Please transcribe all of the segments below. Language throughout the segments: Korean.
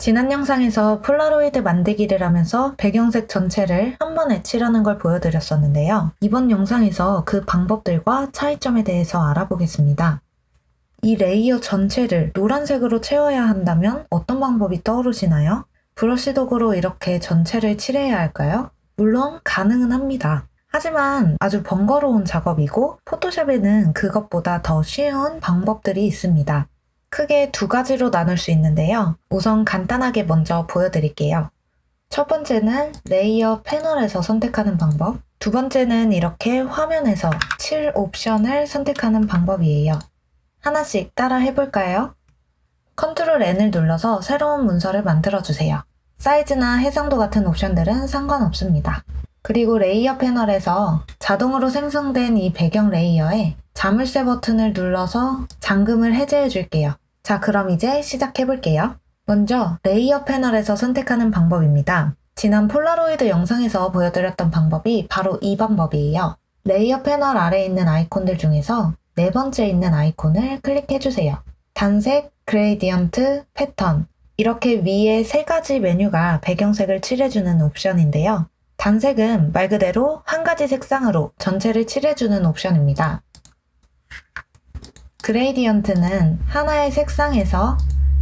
지난 영상에서 폴라로이드 만들기를 하면서 배경색 전체를 한 번에 칠하는 걸 보여드렸었는데요. 이번 영상에서 그 방법들과 차이점에 대해서 알아보겠습니다. 이 레이어 전체를 노란색으로 채워야 한다면 어떤 방법이 떠오르시나요? 브러쉬 도구로 이렇게 전체를 칠해야 할까요? 물론 가능은 합니다. 하지만 아주 번거로운 작업이고 포토샵에는 그것보다 더 쉬운 방법들이 있습니다. 크게 두 가지로 나눌 수 있는데요. 우선 간단하게 먼저 보여드릴게요. 첫 번째는 레이어 패널에서 선택하는 방법. 두 번째는 이렇게 화면에서 칠 옵션을 선택하는 방법이에요. 하나씩 따라 해볼까요? 컨트롤 N을 눌러서 새로운 문서를 만들어주세요. 사이즈나 해상도 같은 옵션들은 상관없습니다. 그리고 레이어 패널에서 자동으로 생성된 이 배경 레이어에 자물쇠 버튼을 눌러서 잠금을 해제해 줄게요. 자, 그럼 이제 시작해 볼게요. 먼저 레이어 패널에서 선택하는 방법입니다. 지난 폴라로이드 영상에서 보여드렸던 방법이 바로 이 방법이에요. 레이어 패널 아래에 있는 아이콘들 중에서 네 번째 있는 아이콘을 클릭해 주세요. 단색, 그레이디언트, 패턴 이렇게 위에 세 가지 메뉴가 배경색을 칠해주는 옵션인데요. 단색은 말 그대로 한 가지 색상으로 전체를 칠해주는 옵션입니다. 그레이디언트는 하나의 색상에서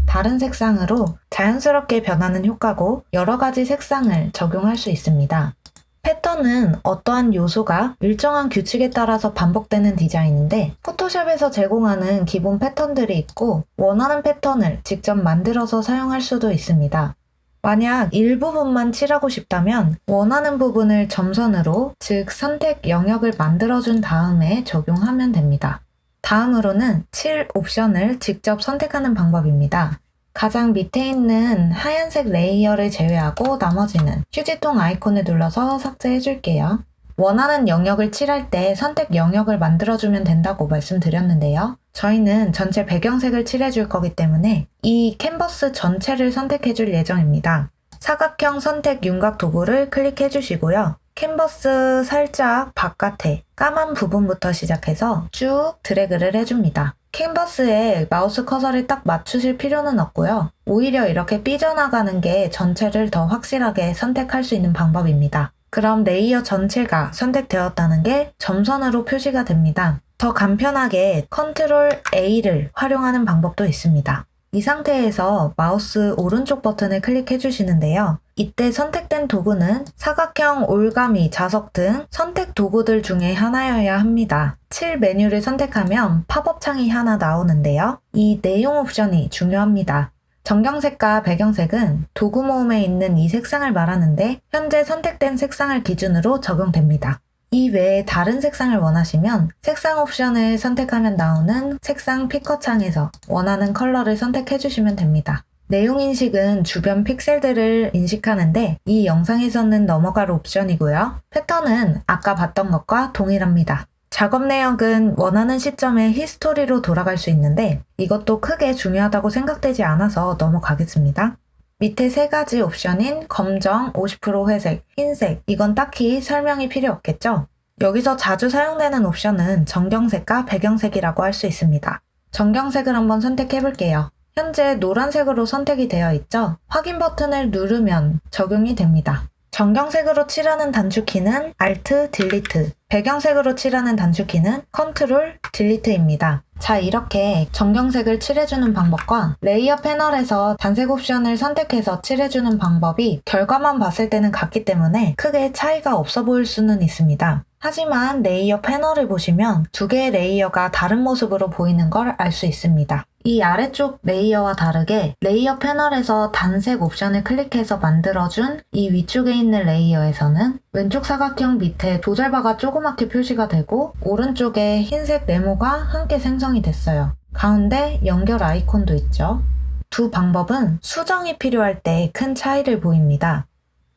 다른 색상으로 자연스럽게 변하는 효과고 여러 가지 색상을 적용할 수 있습니다. 패턴은 어떠한 요소가 일정한 규칙에 따라서 반복되는 디자인인데 포토샵에서 제공하는 기본 패턴들이 있고 원하는 패턴을 직접 만들어서 사용할 수도 있습니다. 만약 일부분만 칠하고 싶다면 원하는 부분을 점선으로, 즉 선택 영역을 만들어준 다음에 적용하면 됩니다. 다음으로는 칠 옵션을 직접 선택하는 방법입니다. 가장 밑에 있는 하얀색 레이어를 제외하고 나머지는 휴지통 아이콘을 눌러서 삭제해 줄게요. 원하는 영역을 칠할 때 선택 영역을 만들어주면 된다고 말씀드렸는데요. 저희는 전체 배경색을 칠해줄 거기 때문에 이 캔버스 전체를 선택해 줄 예정입니다. 사각형 선택 윤곽 도구를 클릭해 주시고요. 캔버스 살짝 바깥에 까만 부분부터 시작해서 쭉 드래그를 해줍니다. 캔버스에 마우스 커서를 딱 맞추실 필요는 없고요. 오히려 이렇게 삐져나가는 게 전체를 더 확실하게 선택할 수 있는 방법입니다. 그럼 레이어 전체가 선택되었다는 게 점선으로 표시가 됩니다. 더 간편하게 컨트롤 A를 활용하는 방법도 있습니다. 이 상태에서 마우스 오른쪽 버튼을 클릭해 주시는데요. 이때 선택된 도구는 사각형, 올가미, 자석 등 선택 도구들 중에 하나여야 합니다. 칠 메뉴를 선택하면 팝업 창이 하나 나오는데요. 이 내용 옵션이 중요합니다. 정경색과 배경색은 도구 모음에 있는 이 색상을 말하는데 현재 선택된 색상을 기준으로 적용됩니다. 이 외에 다른 색상을 원하시면 색상 옵션을 선택하면 나오는 색상 피커 창에서 원하는 컬러를 선택해 주시면 됩니다. 내용 인식은 주변 픽셀들을 인식하는데 이 영상에서는 넘어갈 옵션이고요. 패턴은 아까 봤던 것과 동일합니다. 작업 내역은 원하는 시점에 히스토리로 돌아갈 수 있는데 이것도 크게 중요하다고 생각되지 않아서 넘어가겠습니다. 밑에 세 가지 옵션인 검정, 50% 회색, 흰색 이건 딱히 설명이 필요 없겠죠? 여기서 자주 사용되는 옵션은 정경색과 배경색이라고 할 수 있습니다. 정경색을 한번 선택해 볼게요. 현재 노란색으로 선택이 되어 있죠? 확인 버튼을 누르면 적용이 됩니다. 정경색으로 칠하는 단축키는 Alt, Delete, 배경색으로 칠하는 단축키는 Ctrl, Delete입니다. 자, 이렇게 정경색을 칠해주는 방법과 레이어 패널에서 단색 옵션을 선택해서 칠해주는 방법이 결과만 봤을 때는 같기 때문에 크게 차이가 없어 보일 수는 있습니다. 하지만 레이어 패널을 보시면 두 개의 레이어가 다른 모습으로 보이는 걸 알 수 있습니다. 이 아래쪽 레이어와 다르게 레이어 패널에서 단색 옵션을 클릭해서 만들어준 이 위쪽에 있는 레이어에서는 왼쪽 사각형 밑에 조절바가 조그맣게 표시가 되고 오른쪽에 흰색 네모가 함께 생성이 됐어요. 가운데 연결 아이콘도 있죠. 두 방법은 수정이 필요할 때 큰 차이를 보입니다.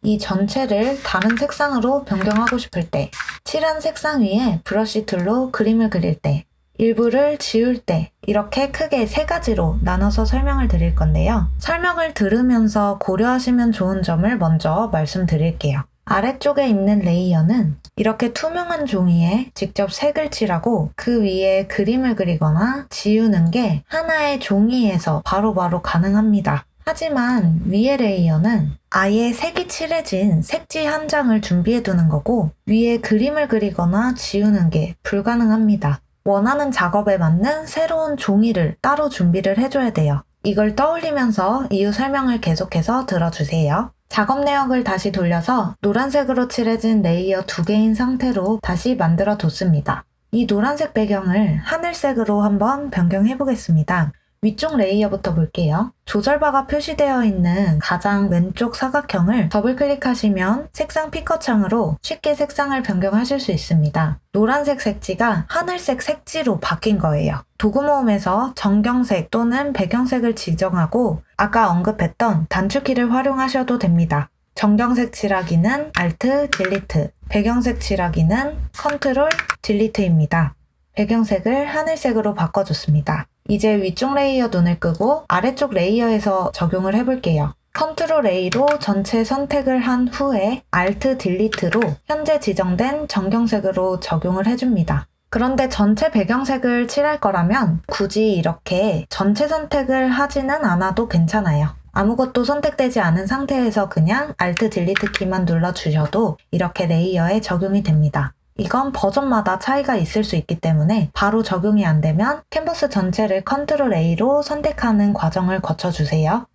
이 전체를 다른 색상으로 변경하고 싶을 때, 칠한 색상 위에 브러쉬 툴로 그림을 그릴 때, 일부를 지울 때 이렇게 크게 세 가지로 나눠서 설명을 드릴 건데요. 설명을 들으면서 고려하시면 좋은 점을 먼저 말씀드릴게요. 아래쪽에 있는 레이어는 이렇게 투명한 종이에 직접 색을 칠하고 그 위에 그림을 그리거나 지우는 게 하나의 종이에서 바로바로 가능합니다. 하지만 위의 레이어는 아예 색이 칠해진 색지 한 장을 준비해 두는 거고 위에 그림을 그리거나 지우는 게 불가능합니다. 원하는 작업에 맞는 새로운 종이를 따로 준비를 해줘야 돼요. 이걸 떠올리면서 이유 설명을 계속해서 들어주세요. 작업 내역을 다시 돌려서 노란색으로 칠해진 레이어 2개인 상태로 다시 만들어 뒀습니다. 이 노란색 배경을 하늘색으로 한번 변경해 보겠습니다. 위쪽 레이어부터 볼게요. 조절바가 표시되어 있는 가장 왼쪽 사각형을 더블 클릭하시면 색상 피커 창으로 쉽게 색상을 변경하실 수 있습니다. 노란색 색지가 하늘색 색지로 바뀐 거예요. 도구 모음에서 정경색 또는 배경색을 지정하고 아까 언급했던 단축키를 활용하셔도 됩니다. 정경색 칠하기는 Alt, Delete, 배경색 칠하기는 Ctrl, Delete입니다. 배경색을 하늘색으로 바꿔줬습니다. 이제 위쪽 레이어 눈을 끄고 아래쪽 레이어에서 적용을 해볼게요. Ctrl A로 전체 선택을 한 후에 Alt Delete로 현재 지정된 정경색으로 적용을 해줍니다. 그런데 전체 배경색을 칠할 거라면 굳이 이렇게 전체 선택을 하지는 않아도 괜찮아요. 아무것도 선택되지 않은 상태에서 그냥 Alt Delete 키만 눌러주셔도 이렇게 레이어에 적용이 됩니다. 이건 버전마다 차이가 있을 수 있기 때문에 바로 적용이 안 되면 캔버스 전체를 Ctrl A로 선택하는 과정을 거쳐주세요.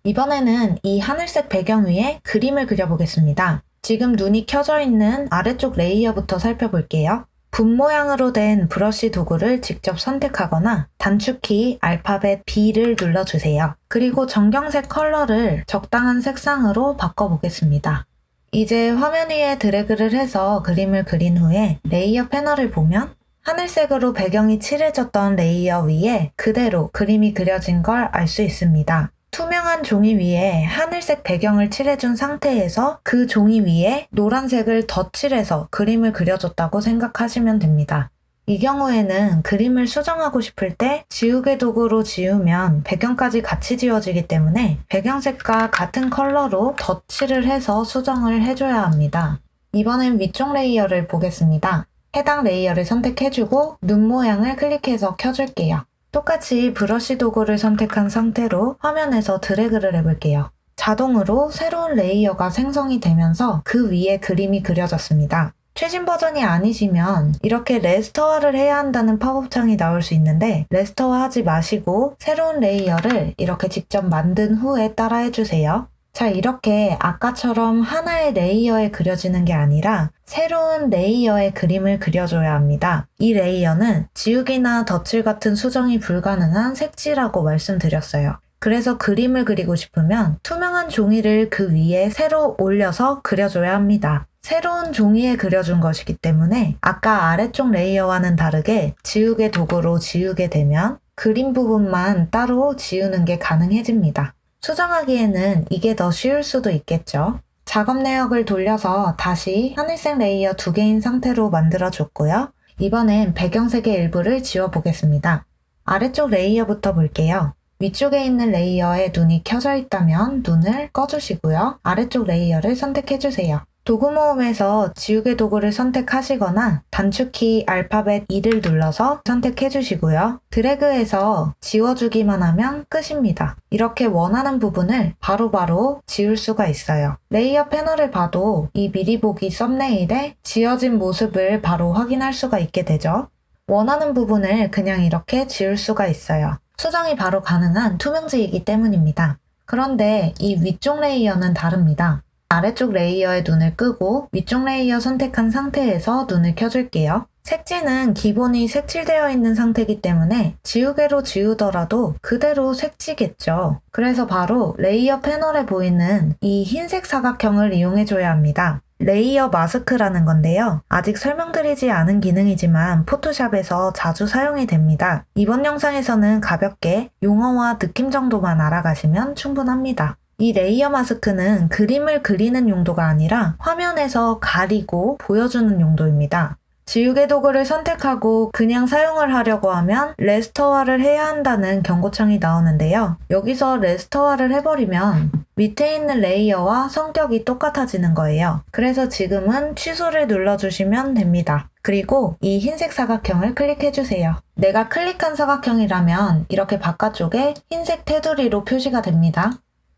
이번에는 이 하늘색 배경 위에 그림을 그려보겠습니다. 지금 눈이 켜져 있는 아래쪽 레이어부터 살펴볼게요. 분 모양으로 된 브러쉬 도구를 직접 선택하거나 단축키 알파벳 B를 눌러주세요. 그리고 정경색 컬러를 적당한 색상으로 바꿔보겠습니다. 이제 화면 위에 드래그를 해서 그림을 그린 후에 레이어 패널을 보면 하늘색으로 배경이 칠해졌던 레이어 위에 그대로 그림이 그려진 걸 알 수 있습니다. 투명한 종이 위에 하늘색 배경을 칠해준 상태에서 그 종이 위에 노란색을 덧칠해서 그림을 그려줬다고 생각하시면 됩니다. 이 경우에는 그림을 수정하고 싶을 때 지우개 도구로 지우면 배경까지 같이 지워지기 때문에 배경색과 같은 컬러로 덧칠을 해서 수정을 해줘야 합니다. 이번엔 위쪽 레이어를 보겠습니다. 해당 레이어를 선택해주고 눈 모양을 클릭해서 켜줄게요. 똑같이 브러쉬 도구를 선택한 상태로 화면에서 드래그를 해볼게요. 자동으로 새로운 레이어가 생성이 되면서 그 위에 그림이 그려졌습니다. 최신 버전이 아니시면 이렇게 레스터화를 해야 한다는 팝업 창이 나올 수 있는데 레스터화 하지 마시고 새로운 레이어를 이렇게 직접 만든 후에 따라해주세요. 자, 이렇게 아까처럼 하나의 레이어에 그려지는 게 아니라 새로운 레이어의 그림을 그려줘야 합니다. 이 레이어는 지우기나 덧칠 같은 수정이 불가능한 색지라고 말씀드렸어요. 그래서 그림을 그리고 싶으면 투명한 종이를 그 위에 새로 올려서 그려줘야 합니다. 새로운 종이에 그려준 것이기 때문에 아까 아래쪽 레이어와는 다르게 지우개 도구로 지우게 되면 그림 부분만 따로 지우는 게 가능해집니다. 수정하기에는 이게 더 쉬울 수도 있겠죠. 작업 내역을 돌려서 다시 하늘색 레이어 2개인 상태로 만들어줬고요. 이번엔 배경색의 일부를 지워보겠습니다. 아래쪽 레이어부터 볼게요. 위쪽에 있는 레이어에 눈이 켜져 있다면 눈을 꺼주시고요. 아래쪽 레이어를 선택해주세요. 도구 모음에서 지우개 도구를 선택하시거나 단축키 알파벳 E를 눌러서 선택해주시고요. 드래그해서 지워주기만 하면 끝입니다. 이렇게 원하는 부분을 바로바로 지울 수가 있어요. 레이어 패널을 봐도 이 미리 보기 썸네일에 지워진 모습을 바로 확인할 수가 있게 되죠. 원하는 부분을 그냥 이렇게 지울 수가 있어요. 수정이 바로 가능한 투명지이기 때문입니다. 그런데 이 위쪽 레이어는 다릅니다. 아래쪽 레이어에 눈을 끄고 위쪽 레이어 선택한 상태에서 눈을 켜줄게요. 색지는 기본이 색칠되어 있는 상태이기 때문에 지우개로 지우더라도 그대로 색지겠죠. 그래서 바로 레이어 패널에 보이는 이 흰색 사각형을 이용해줘야 합니다. 레이어 마스크라는 건데요. 아직 설명드리지 않은 기능이지만 포토샵에서 자주 사용이 됩니다. 이번 영상에서는 가볍게 용어와 느낌 정도만 알아가시면 충분합니다. 이 레이어 마스크는 그림을 그리는 용도가 아니라 화면에서 가리고 보여주는 용도입니다. 지우개 도구를 선택하고 그냥 사용을 하려고 하면 레스터화를 해야 한다는 경고창이 나오는데요. 여기서 레스터화를 해버리면 밑에 있는 레이어와 성격이 똑같아지는 거예요. 그래서 지금은 취소를 눌러주시면 됩니다. 그리고 이 흰색 사각형을 클릭해주세요. 내가 클릭한 사각형이라면 이렇게 바깥쪽에 흰색 테두리로 표시가 됩니다.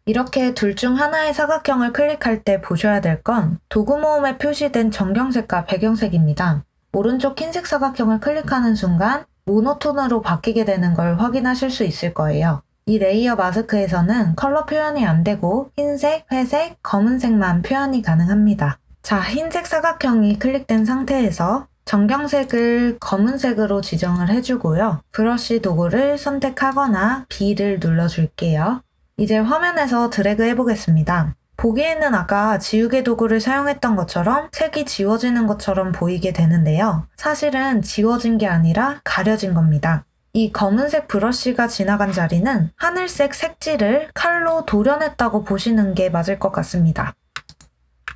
이렇게 둘 중 하나의 사각형을 클릭할 때 보셔야 될 건 도구 모음에 표시된 정경색과 배경색입니다. 오른쪽 흰색 사각형을 클릭하는 순간 모노톤으로 바뀌게 되는 걸 확인하실 수 있을 거예요. 이 레이어 마스크에서는 컬러 표현이 안 되고 흰색, 회색, 검은색만 표현이 가능합니다. 자, 흰색 사각형이 클릭된 상태에서 정경색을 검은색으로 지정을 해주고요. 브러쉬 도구를 선택하거나 B를 눌러줄게요. 이제 화면에서 드래그 해보겠습니다. 보기에는 아까 지우개 도구를 사용했던 것처럼 색이 지워지는 것처럼 보이게 되는데요. 사실은 지워진 게 아니라 가려진 겁니다. 이 검은색 브러쉬가 지나간 자리는 하늘색 색지를 칼로 도려냈다고 보시는 게 맞을 것 같습니다.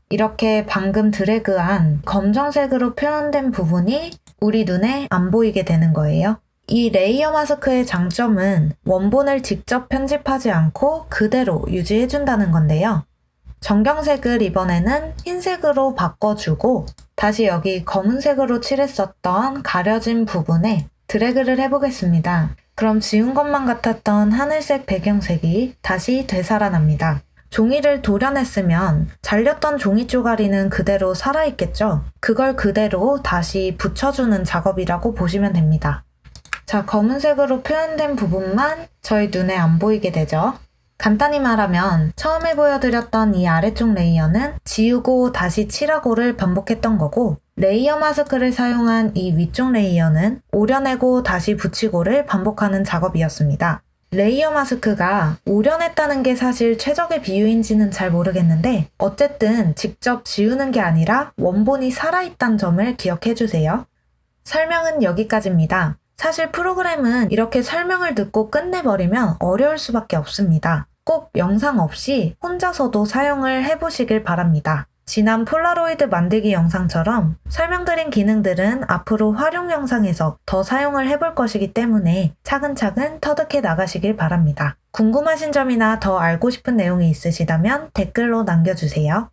이렇게 방금 드래그한 검정색으로 표현된 부분이 우리 눈에 안 보이게 되는 거예요. 이 레이어 마스크의 장점은 원본을 직접 편집하지 않고 그대로 유지해준다는 건데요. 정경색을 이번에는 흰색으로 바꿔주고 다시 여기 검은색으로 칠했었던 가려진 부분에 드래그를 해보겠습니다. 그럼 지운 것만 같았던 하늘색 배경색이 다시 되살아납니다. 종이를 도려냈으면 잘렸던 종이 쪼가리는 그대로 살아있겠죠? 그걸 그대로 다시 붙여주는 작업이라고 보시면 됩니다. 자, 검은색으로 표현된 부분만 저희 눈에 안 보이게 되죠? 간단히 말하면 처음에 보여드렸던 이 아래쪽 레이어는 지우고 다시 칠하고를 반복했던 거고, 레이어 마스크를 사용한 이 위쪽 레이어는 오려내고 다시 붙이고를 반복하는 작업이었습니다. 레이어 마스크가 오려냈다는 게 사실 최적의 비유인지는 잘 모르겠는데 어쨌든 직접 지우는 게 아니라 원본이 살아있다는 점을 기억해주세요. 설명은 여기까지입니다. 사실 프로그램은 이렇게 설명을 듣고 끝내버리면 어려울 수밖에 없습니다. 꼭 영상 없이 혼자서도 사용을 해보시길 바랍니다. 지난 폴라로이드 만들기 영상처럼 설명드린 기능들은 앞으로 활용 영상에서 더 사용을 해볼 것이기 때문에 차근차근 터득해 나가시길 바랍니다. 궁금하신 점이나 더 알고 싶은 내용이 있으시다면 댓글로 남겨주세요.